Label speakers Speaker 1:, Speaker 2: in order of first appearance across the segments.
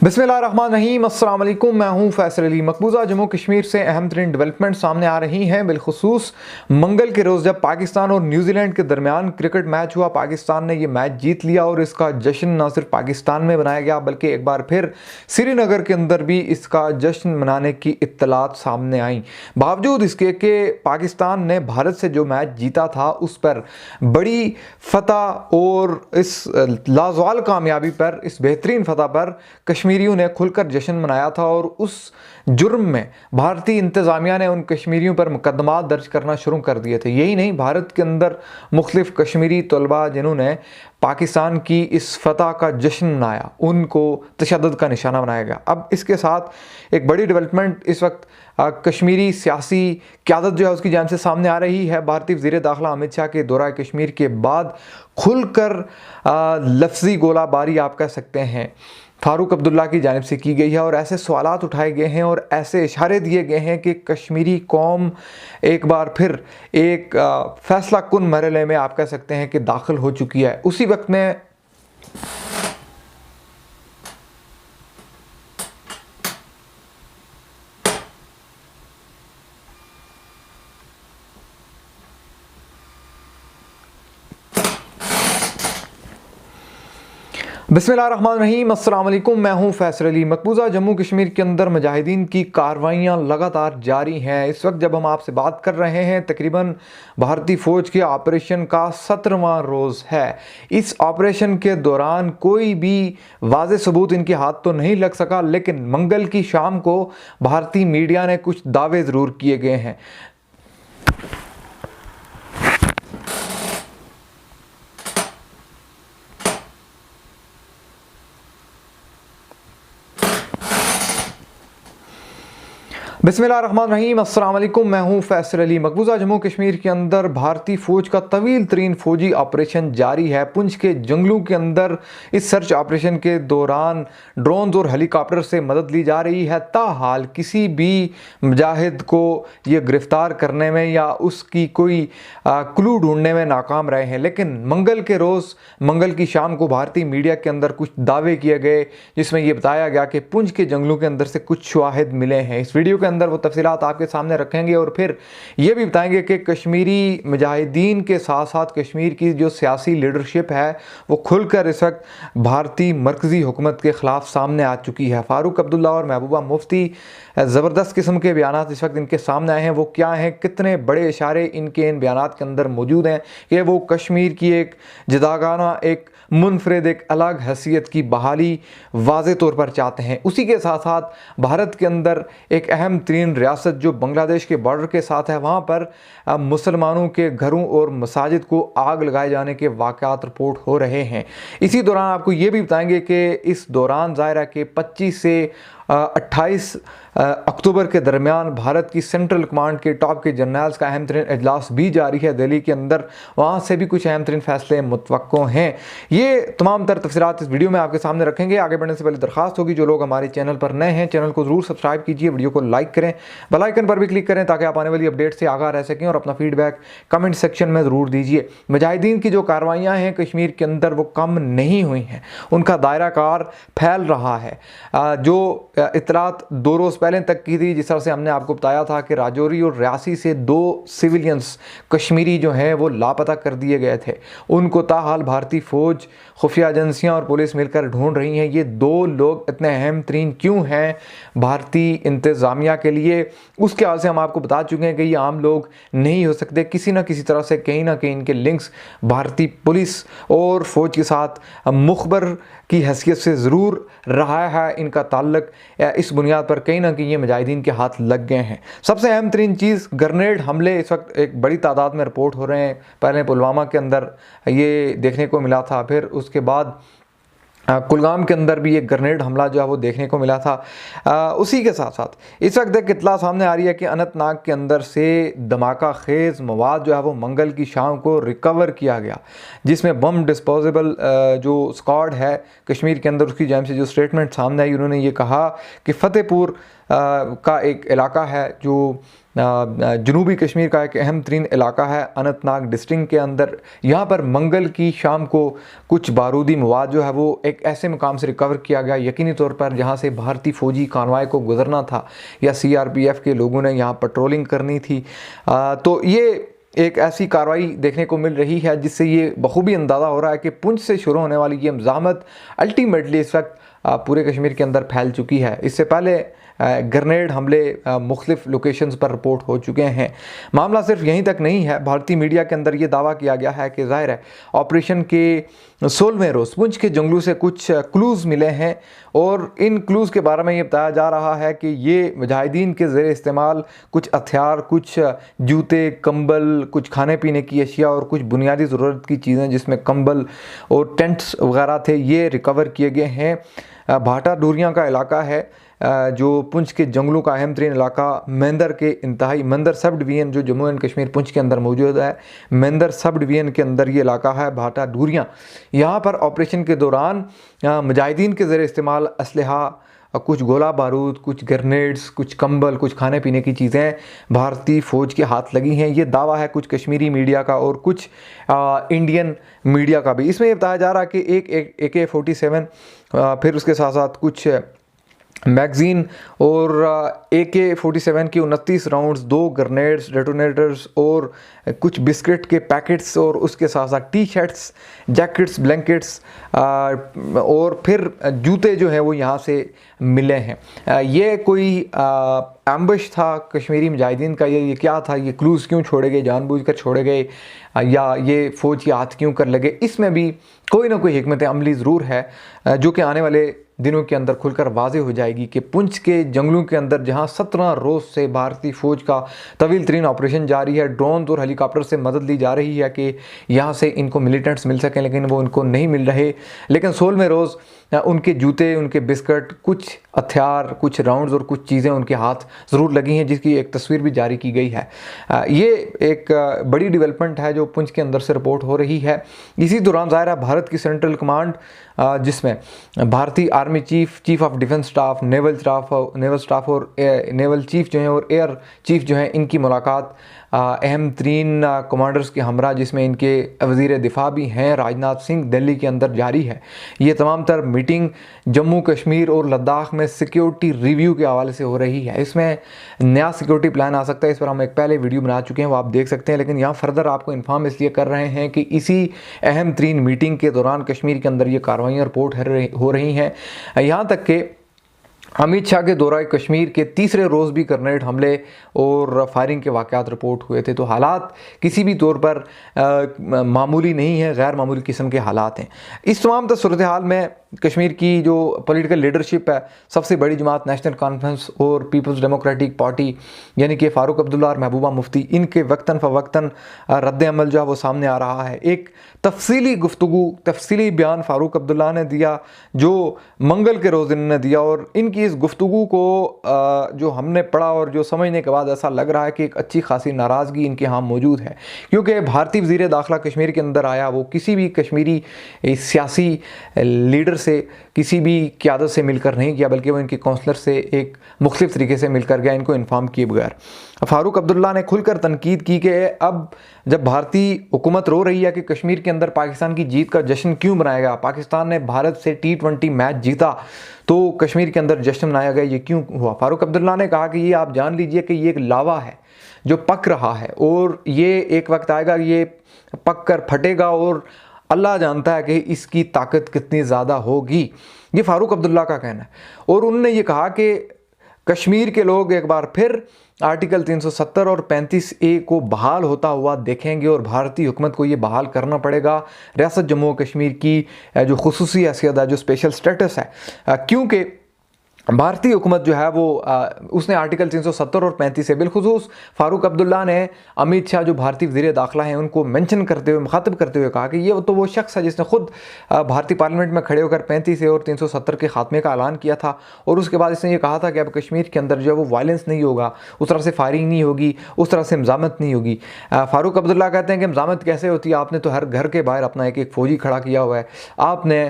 Speaker 1: बिस्मिल्लाहिर्रहमानिर्रहीम, अस्सलाम वालेकुम। मैं हूं फैसल अली। मकबूजा जम्मू कश्मीर से अहम तरीन डेवलपमेंट सामने आ रही हैं। बिलखुसूस मंगल के रोज़ जब पाकिस्तान और न्यूजीलैंड के दरमियान क्रिकेट मैच हुआ, पाकिस्तान ने ये मैच जीत लिया और इसका जश्न न सिर्फ पाकिस्तान में मनाया गया बल्कि एक बार फिर श्रीनगर के अंदर भी इसका जश्न मनाने की इत्तलात सामने आई। बावजूद इसके कि पाकिस्तान ने भारत से जो मैच जीता था उस पर बड़ी फतह और इस लाजवाल कामयाबी पर, इस बेहतरीन फतह पर कश्मीरियों ने खुलकर जश्न मनाया था और उस जुर्म में भारतीय इंतज़ामिया ने उन कश्मीरियों पर मुकदमात दर्ज करना शुरू कर दिए थे। यही नहीं, भारत के अंदर मुख्तलिफ कश्मीरी तलबा जिन्होंने पाकिस्तान की इस फतह का जश्न मनाया, उनको तशद्दुद का निशाना बनाया गया। अब इसके साथ एक बड़ी डेवलपमेंट इस वक्त कश्मीरी सियासी क़यादत जो है उसकी जानिब से सामने आ रही है। भारतीय वज़ीर दाखिला अमित शाह के दौरा कश्मीर के बाद खुलकर लफ्ज़ी गोलाबारी आप कह सकते हैं फारूक अब्दुल्ला की जानिब से की गई है और ऐसे सवालात उठाए गए हैं और ऐसे इशारे दिए गए हैं कि कश्मीरी कौम एक बार फिर एक फैसला कुन मरहले में आप कह सकते हैं कि दाखिल हो चुकी है। उसी वक्त में बिस्मिल्लाहिर्रहमानिर्रहीम, अस्सलाम वालेकुम। मैं हूं फैसल अली। मकबूजा जम्मू कश्मीर के अंदर मुजाहिदीन की कार्रवाइयाँ लगातार जारी हैं। इस वक्त जब हम आपसे बात कर रहे हैं तकरीबन भारतीय फ़ौज के ऑपरेशन का 17वां रोज़ है। इस ऑपरेशन के दौरान कोई भी वाज़ेह सबूत इनके हाथ तो नहीं लग सका, लेकिन मंगल की शाम को भारतीय मीडिया ने कुछ दावे ज़रूर किए गए हैं। बिस्मिल्लाहिर्रहमानिर्रहीम, अस्सलाम वालेकुम। मैं हूं फैसल अली। मकबूजा जम्मू कश्मीर के अंदर भारतीय फ़ौज का तवील तरीन फ़ौजी ऑपरेशन जारी है। पुंछ के जंगलों के अंदर इस सर्च ऑपरेशन के दौरान ड्रोन्स और हेलीकॉप्टर से मदद ली जा रही है। ताहाल किसी भी मुजाहिद को ये गिरफ़्तार करने में या उसकी कोई क्लू ढूंढने में नाकाम रहे हैं। लेकिन मंगल के रोज़, मंगल की शाम को भारतीय मीडिया के अंदर कुछ दावे किए गए जिसमें यह बताया गया कि पुंछ के जंगलों के अंदर से कुछ शवाहिद मिले हैं। इस वीडियो के अंदर वो तफसीलात आपके सामने रखेंगे और फिर ये भी बताएंगे कि कश्मीरी मुजाहिदीन के साथ साथ कश्मीर की जो सियासी लीडरशिप है वो खुलकर इस वक्त भारतीय मरकज़ी हुकूमत के ख़िलाफ़ सामने आ चुकी है। फ़ारूक अब्दुल्ला और महबूबा मुफ्ती ज़बरदस्त किस्म के बयानात इस वक्त इनके सामने आए हैं। वो क्या हैं, कितने बड़े इशारे इनके इन बयानात के अंदर मौजूद हैं कि वो कश्मीर की एक जुदागाना, एक मुनफरिद, एक अलग हैसियत की बहाली वाज़े तौर पर चाहते हैं। उसी के साथ साथ भारत के अंदर एक अहम तरीन रियासत जो बांग्लादेश के बॉर्डर के साथ है, वहाँ पर मुसलमानों के घरों और मसाजिद को आग लगाए जाने के वाक़यात रिपोर्ट हो रहे हैं। इसी दौरान आपको ये भी बताएंगे कि इस दौरान ज़ाहिर है कि 25 से 28 अक्टूबर के दरमियान भारत की सेंट्रल कमांड के टॉप के जनरल्स का अहम तरीन इजलास भी जारी है दिल्ली के अंदर। वहाँ से भी कुछ अहम तरीन फैसले मुतवक्को हैं। ये तमाम तर तफसीलात इस वीडियो में आपके सामने रखेंगे। आगे बढ़ने से पहले दरख्वास्त होगी, जो लोग हमारे चैनल पर नए हैं चैनल को ज़रूर सब्सक्राइब कीजिए, वीडियो को लाइक करें, बेल आइकन पर भी क्लिक करें ताकि आप आने वाली अपडेट से आगाह रह सकें और अपना फीडबैक कमेंट सेक्शन में ज़रूर दीजिए। मुजाहिदीन की जो कार्रवाइयाँ हैं कश्मीर के अंदर वो कम नहीं हुई हैं, उनका दायरा कार फैल रहा है। जो इतलात 2 रोज़ पहले तक की थी, जिस तरह से हमने आपको बताया था कि राजौरी और रियासी से 2 सिविलियंस कश्मीरी जो हैं वो लापता कर दिए गए थे, उनको ताहाल भारतीय फ़ौज, खुफिया एजेंसियाँ और पुलिस मिलकर ढूंढ रही हैं। ये 2 लोग इतने अहम तरीन क्यों हैं भारतीय इंतज़ामिया के लिए, उसके हाल से हम आपको बता चुके हैं कि ये आम लोग नहीं हो सकते। किसी न किसी तरह से कहीं ना कहीं इनके लिंक्स भारतीय पुलिस और फ़ौज के साथ मुखबर की हैसियत से ज़रूर रहा है। इनका ताल्लुक इस बुनियाद पर कहीं ना कहीं ये मुजाहिदीन के हाथ लग गए हैं। सबसे अहम तरीन चीज़, ग्रेनेड हमले इस वक्त एक बड़ी तादाद में रिपोर्ट हो रहे हैं। पहले पुलवामा के अंदर ये देखने को मिला था, फिर उसके बाद कुलगाम के अंदर भी एक ग्रेनेड हमला जो है वो देखने को मिला था। उसी के साथ साथ इस वक्त एक इत्तला सामने आ रही है कि अनंतनाग के अंदर से धमाका खेज़ मवाद जो है वो मंगल की शाम को रिकवर किया गया, जिसमें बम डिस्पोजेबल जो स्क्वाड है कश्मीर के अंदर, उसकी जानिब से जो स्टेटमेंट सामने आई, उन्होंने ये कहा कि फतेहपुर का एक इलाका है जो जनूबी कश्मीर का एक अहम तरीन इलाका है अनंतनाग डिस्ट्रिक्ट के अंदर। यहाँ पर मंगल की शाम को कुछ बारूदी मवाद जो है वो एक ऐसे मकाम से रिकवर किया गया यकीनी तौर पर जहाँ से भारतीय फ़ौजी कानवाई को गुजरना था या CRPF के लोगों ने यहाँ पेट्रोलिंग करनी थी। तो ये एक ऐसी कार्रवाई देखने को मिल रही है जिससे ये बखूबी अंदाज़ा हो रहा है कि पुंछ से शुरू होने वाली ये मज़ामत अल्टीमेटली इस वक्त पूरे कश्मीर के अंदर फैल चुकी है। इससे पहले ग्रेनेड हमले मुख्तलिफ लोकेशंस पर रिपोर्ट हो चुके हैं। मामला सिर्फ यहीं तक नहीं है, भारतीय मीडिया के अंदर ये दावा किया गया है कि ज़ाहिर है ऑपरेशन के 16वें रोज़ पुंछ के जंगलों से कुछ क्लूज़ मिले हैं और इन क्लूज़ के बारे में ये बताया जा रहा है कि ये मुजाहिदीन के ज़रिए इस्तेमाल कुछ हथियार, कुछ जूते, कंबल, कुछ खाने पीने की अशिया और कुछ बुनियादी ज़रूरत की चीज़ें जिसमें कंबल और टेंट्स वगैरह थे, ये रिकवर किए गए हैं। भाटा डूरियाँ का इलाका है जो पुंछ के जंगलों का अहम तरीन इलाका, मेंदर के इंतहाई मेंदर सब डिवीज़न जो जम्मू एंड कश्मीर पुंछ के अंदर मौजूद है, मेंदर सब डिवीज़न के अंदर ये इलाका है भाटा डूरियाँ। यहाँ पर ऑपरेशन के दौरान मुजाहिदीन के ज़रिए इस्तेमाल असलहा, कुछ गोला बारूद, कुछ ग्रेनेड्स, कुछ कंबल, कुछ खाने पीने की चीज़ें भारतीय फ़ौज के हाथ लगी हैं। ये दावा है कुछ कश्मीरी मीडिया का और कुछ इंडियन मीडिया का भी। इसमें ये बताया जा रहा है कि एक AK-47 फिर उसके साथ साथ कुछ मैगज़ीन और AK-47 की 29 राउंड्स, 2 ग्रेनेड्स, डेटोनेटर्स और कुछ बिस्किट के पैकेट्स और उसके साथ साथ टी-शर्ट्स, जैकेट्स, ब्लैंकेट्स और फिर जूते जो हैं वो यहाँ से मिले हैं। ये कोई एम्बुश था कश्मीरी मुजाहिदीन का, ये क्या था, ये क्लूज़ क्यों छोड़े गए, जानबूझकर छोड़े गए या ये फ़ौज के हाथ क्यों कर लगे, इसमें भी कोई ना कोई हिकमत अमली ज़रूर है जो कि आने वाले दिनों के अंदर खुलकर वाज़ेह हो जाएगी कि पुंछ के जंगलों के अंदर जहां 17 रोज़ से भारतीय फ़ौज का तवील तरीन ऑपरेशन जारी है, ड्रोन और हेलीकॉप्टर से मदद ली जा रही है कि यहाँ से इनको मिलिटेंट्स मिल सकें, लेकिन वो उनको नहीं मिल रहे। लेकिन 16वें रोज़ उनके जूते, उनके बिस्किट, कुछ हथियार, कुछ राउंड्स और कुछ चीज़ें उनके हाथ ज़रूर लगी हैं जिसकी एक तस्वीर भी जारी की गई है। ये एक बड़ी डेवलपमेंट है जो पुंछ के अंदर से रिपोर्ट हो रही है। इसी दौरान ज़ाहिर है भारत की सेंट्रल कमांड जिसमें भारतीय army chief, chief of defence staff, naval staff और नेवल चीफ जो हैं और एयर चीफ जो हैं, इनकी मुलाकात अहम तरीन कमांडर्स के हमरा जिसमें इनके वज़ीर दिफा भी हैं राजनाथ सिंह, दिल्ली के अंदर जारी है। ये तमाम तर मीटिंग जम्मू कश्मीर और लद्दाख में सिक्योरिटी रिव्यू के हवाले से हो रही है। इसमें नया सिक्योरिटी प्लान आ सकता है, इस पर हम एक पहले वीडियो बना चुके हैं, वो आप देख सकते हैं। लेकिन यहाँ फर्दर आपको इन्फॉर्म इसलिए कर रहे हैं कि इसी अहम तरीन मीटिंग के दौरान कश्मीर के अंदर ये कार्रवाइयाँ रिपोर्ट हो रही हैं। यहाँ तक कि अमित शाह के दौरा कश्मीर के तीसरे रोज़ भी ग्रेनेड हमले और फायरिंग के वाक़यात रिपोर्ट हुए थे। तो हालात किसी भी तौर पर मामूली नहीं है, गैर मामूली किस्म के हालात हैं। इस तमाम सूरत हाल में कश्मीर की जो पॉलिटिकल लीडरशिप है, सबसे बड़ी जमात नेशनल कॉन्फ्रेंस और पीपल्स डेमोक्रेटिक पार्टी यानी कि फ़ारूक अब्दुल्ला और महबूबा मुफ्ती, इनके वक्तन फ़वक्तन रद्द अमल जो है वो सामने आ रहा है। एक तफसीली गुफ्तगू, तफसीली बयान फ़ारूक अब्दुल्ला ने दिया जो मंगल के रोज़ इन्होंने दिया और इनकी इस गुफ्तगू को जो हमने पढ़ा और जो समझने के बाद ऐसा लग रहा है कि एक अच्छी खासी नाराज़गी इनके यहाँ मौजूद है, क्योंकि भारतीय वज़ीर दाखिला कश्मीर के अंदर आया, वो किसी भी कश्मीरी सियासी लीडर से, किसी भी क़यादत से मिलकर नहीं किया, बल्कि वो इनके काउंसलर से एक मुख्तलिफ तरीके से मिलकर गया, इनको इन्फॉर्म किए बगैर। फ़ारूक अब्दुल्ला ने खुलकर तनकीद की कि अब जब भारतीय हुकूमत रो रही है कि कश्मीर के अंदर पाकिस्तान की जीत का जश्न क्यों मनाएगा, पाकिस्तान ने भारत से T20 मैच जीता तो कश्मीर के अंदर जश्न मनाया गया, ये क्यों हुआ। फ़ारूक अब्दुल्ला ने कहा कि ये आप जान लीजिए कि ये एक लावा है जो पक रहा है और ये एक वक्त आएगा, ये पक कर फटेगा और अल्लाह जानता है कि इसकी ताकत कितनी ज़्यादा होगी। ये फ़ारूक अब्दुल्ला का कहना है। और उन्होंने ये कहा कि कश्मीर के लोग एक बार फिर आर्टिकल 370 और 35A को बहाल होता हुआ देखेंगे और भारतीय हुकूमत को ये बहाल करना पड़ेगा रियासत जम्मू कश्मीर की जो खुसूसी हैसियत है, जो स्पेशल स्टेटस है, क्योंकि भारतीय हुकूमत जो है वो उसने आर्टिकल 370 और 35 से बिलखुसूस फ़ारूक अब्दुल्ला ने अमित शाह जो भारतीय वज़ीर दाखिला हैं उनको मेंशन करते हुए, मुखातिब करते हुए कहा कि ये तो वो शख्स है जिसने खुद भारतीय पार्लियामेंट में खड़े होकर 35 और 370 के खात्मे का ऐलान किया था और उसके बाद इसने ये कहा था कि अब कश्मीर के अंदर जो है वो वायलेंस नहीं होगा, उस तरह से फायरिंग नहीं होगी, उस तरह से मज़ामत नहीं होगी। फ़ारूक अब्दुल्ला कहते हैं कि मज़ामत कैसे होती है, आपने तो हर घर के बाहर अपना एक फ़ौजी खड़ा किया हुआ है, आपने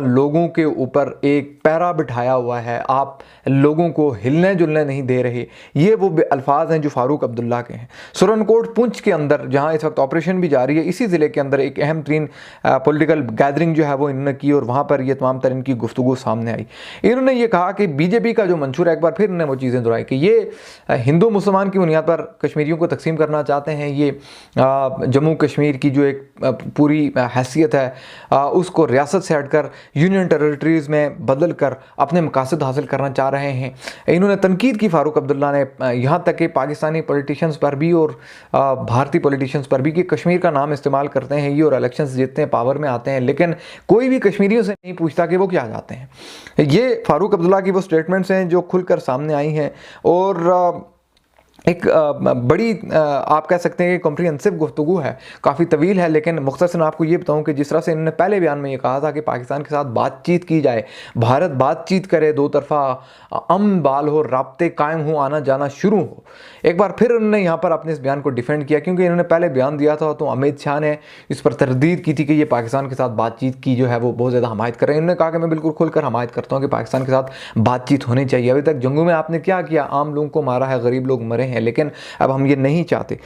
Speaker 1: लोगों के ऊपर एक पैरा बिठाया हुआ है है, आप लोगों को हिलने जुलने नहीं दे रहे। ये वो अल्फाज हैं जो फारूक अब्दुल्ला के हैं। सुरनकोट पुंछ के अंदर जहां इस वक्त ऑपरेशन भी जारी है, इसी ज़िले के अंदर एक अहम तरीन पॉलिटिकल गैदरिंग जो है वो इन्होंने की और वहाँ पर ये तमाम तरह की गुफ्तगू सामने आई। इन्होंने ये कहा कि बीजेपी का जो मंशूर है, एक बार फिर इन्होंने वो चीज़ें दोहराई कि ये हिंदू मुसलमान की बुनियाद पर कश्मीरियों को तकसीम करना चाहते हैं। ये जम्मू कश्मीर की जो एक पूरी हैसियत है उसको रियासत से हटकर यूनियन टेरिटरीज़ में बदल कर अपने मकासद हासिल करना चाह रहे हैं। इन्होंने तनकीद की फारूक अब्दुल्ला ने, यहाँ तक कि पाकिस्तानी पॉलिटिशियंस पर भी और भारतीय पॉलिटिशियंस पर भी, कि कश्मीर का नाम इस्तेमाल करते हैं ये और इलेक्शंस जीतते हैं, पावर में आते हैं, लेकिन कोई भी कश्मीरियों से नहीं पूछता कि वो क्या चाहते हैं। ये फारूक अब्दुल्ला की वो स्टेटमेंट्स हैं जो खुलकर सामने आई हैं और एक बड़ी आप कह सकते हैं कि कॉम्प्रिहेंसिव गुफ्तगू है, काफ़ी तवील है, लेकिन मुख्तसर आपको ये बताऊं कि जिस तरह से इन्होंने पहले बयान में ये कहा था कि पाकिस्तान के साथ बातचीत की जाए, भारत बातचीत करे, दो तरफा अमन बाल हो, राब्ते कायम हो, आना जाना शुरू हो। एक बार फिर उन्होंने यहाँ पर अपने इस बयान को डिफेंड किया, क्योंकि इन्होंने पहले बयान दिया था तो अमित शाह ने इस पर तरदीद की थी कि ये पाकिस्तान के साथ बातचीत की जो है वो बहुत ज़्यादा हमायत कर रहे हैं। इन्होंने कहा कि मैं बिल्कुल खुलकर हमायत करता हूँ कि पाकिस्तान के साथ बातचीत होनी चाहिए। अभी तक जंगों में आपने क्या किया, आम लोगों को मारा है, गरीब लोग मरे हैं, लेकिन अब हम ये नहीं चाहते।